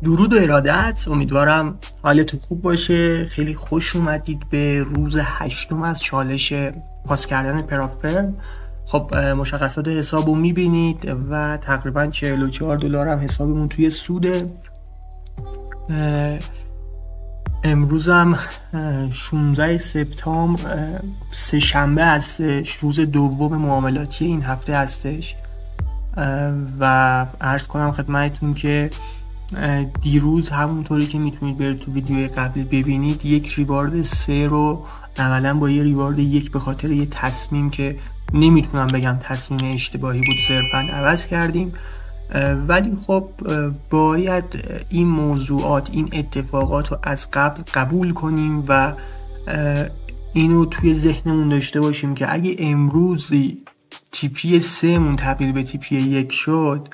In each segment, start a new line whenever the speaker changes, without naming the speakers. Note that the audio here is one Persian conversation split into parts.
درود و ارادت. امیدوارم حالتون خوب باشه. خیلی خوش اومدید به روز 8 از چالش پاس کردن پراپفرم. خب مشخصات حساب رو میبینید و تقریبا $44 هم حسابمون توی سوده. امروز هم 16 سپتامبر سه شنبه هستش، روز دوم معاملاتی این هفته هستش و عرض کنم خدمتتون که دیروز همونطوری که میتونید برید تو ویدیو قبلی ببینید یک ریوارد 3 رو عملا با یه ریوارد 1 به خاطر یه تصمیم که نمیتونم بگم تصمیم اشتباهی بود صرفا عوض کردیم. ولی خب باید این موضوعات، این اتفاقات رو از قبل قبول کنیم و اینو توی ذهنمون داشته باشیم که اگه امروزی تیپی 3 مون تبدیل به تیپی 1 شد،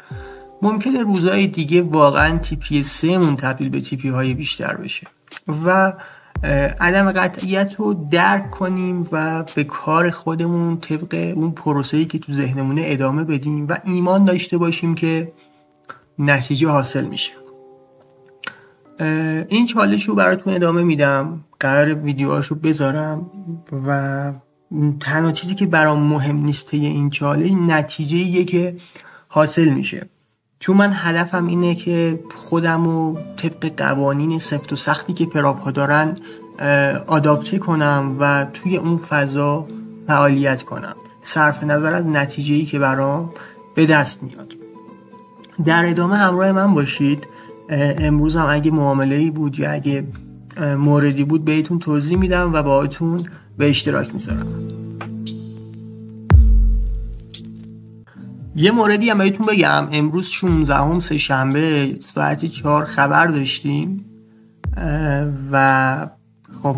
ممکنه روزهای دیگه واقعا تیپی 3 مون تبدیل به تیپی های بیشتر بشه و عدم قطعیت رو درک کنیم و به کار خودمون طبق اون پروسه‌ای که تو ذهنمونه ادامه بدیم و ایمان داشته باشیم که نتیجه حاصل میشه. این چالش رو براتون ادامه میدم، قرار ویدیوهاشو بذارم و تنها چیزی که برام مهم نیسته این چالش نتیجه‌ایه که حاصل میشه، چون من هدفم اینه که خودمو طبق قوانین سفت و سختی که پراپ ها دارن آداپته کنم و توی اون فضا فعالیت کنم، صرف نظر از نتیجه‌ای که برام به دست میاد. در ادامه همراه من باشید. امروز هم اگه معامله‌ای بود یا اگه موردی بود بهتون توضیح میدم و باهاتون به اشتراک میذارم. یه موردی هم بهتون بگم، امروز 16 سه شنبه ساعت 4 خبر داشتیم و خب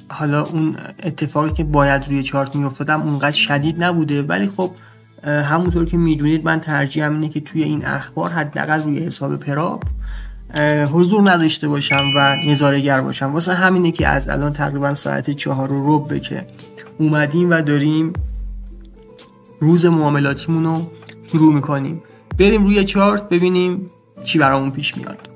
حالا اون اتفاقی که باید روی چارت میافتادم اونقدر شدید نبوده، ولی خب همونطور که میدونید من ترجیحم اینه که توی این اخبار حداقل روی حساب پراپ حضور نداشته باشم و نظاره‌گر باشم. واسه همینه که از الان تقریبا ساعت 4:15 که اومدیم و داریم روز معاملاتیمون رو شروع میکنیم. بریم روی چارت ببینیم چی برامون پیش میاد.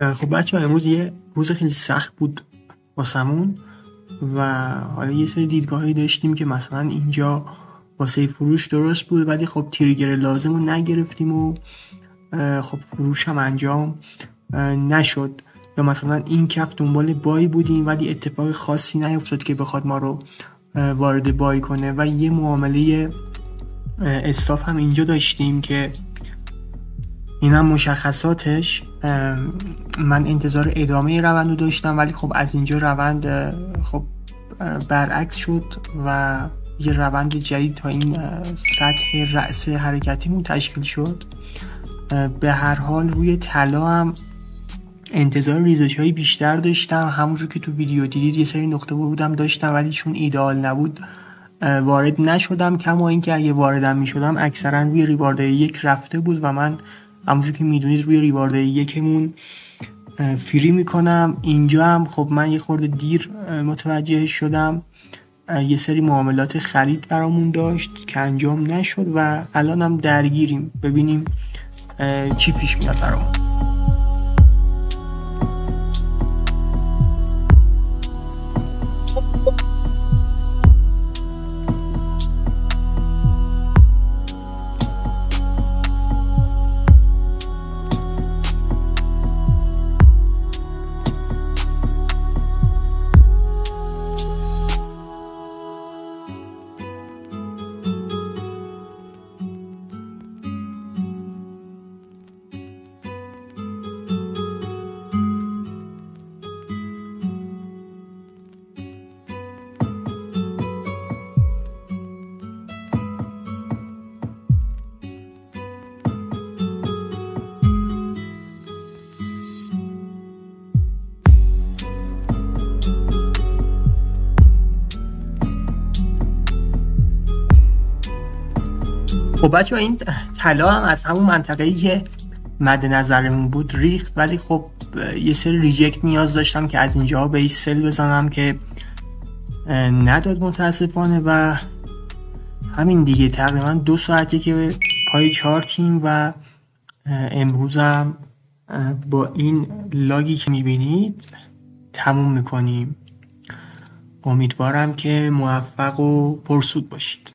خب بچه ها، امروز یه روز خیلی سخت بود واسمون و حالا یه سری دیدگاهی داشتیم که مثلا اینجا واسه فروش درست بود ولی خب تریگر لازم رو نگرفتیم و خب فروش هم انجام نشد، یا مثلا این کف دنبال بای بودیم ولی اتفاق خاصی نیفتاد که بخواد ما رو وارد بای کنه. و یه معامله استاف هم اینجا داشتیم که این هم مشخصاتش، من انتظار ادامه روند رو داشتم ولی خب از اینجا روند خب برعکس شد و یه روند جدید تا این سطح رأس حرکتیمون تشکیل شد. به هر حال روی طلا هم انتظار ریزش های بیشتر داشتم، همونجور که تو ویدیو دیدید یه سری نقطه ورودم داشتم ولی چون ایدئال نبود وارد نشدم، کما اینکه اگه واردم میشدم اکثرا روی ریوارد یک رفته بود و من همونجور که میدونید روی ریوارد یکمون فری میکنم. اینجا هم خب من یه خورده دیر متوجه شدم، یه سری معاملات خرید برامون داشت که انجام نشد و الان هم درگیریم ببینیم چی پیش میاد برامون. خب بچه این طلا هم از همون منطقه‌ای که مد نظرمون بود ریخت، ولی خب یه سری ریجکت نیاز داشتم که از اینجا به سل بزنم که نداد متاسفانه. و همین دیگه تقریبا 2 ساعته که پای چارتیم و امروزم با این لاگی که میبینید تموم میکنیم. امیدوارم که موفق و پرسود باشید.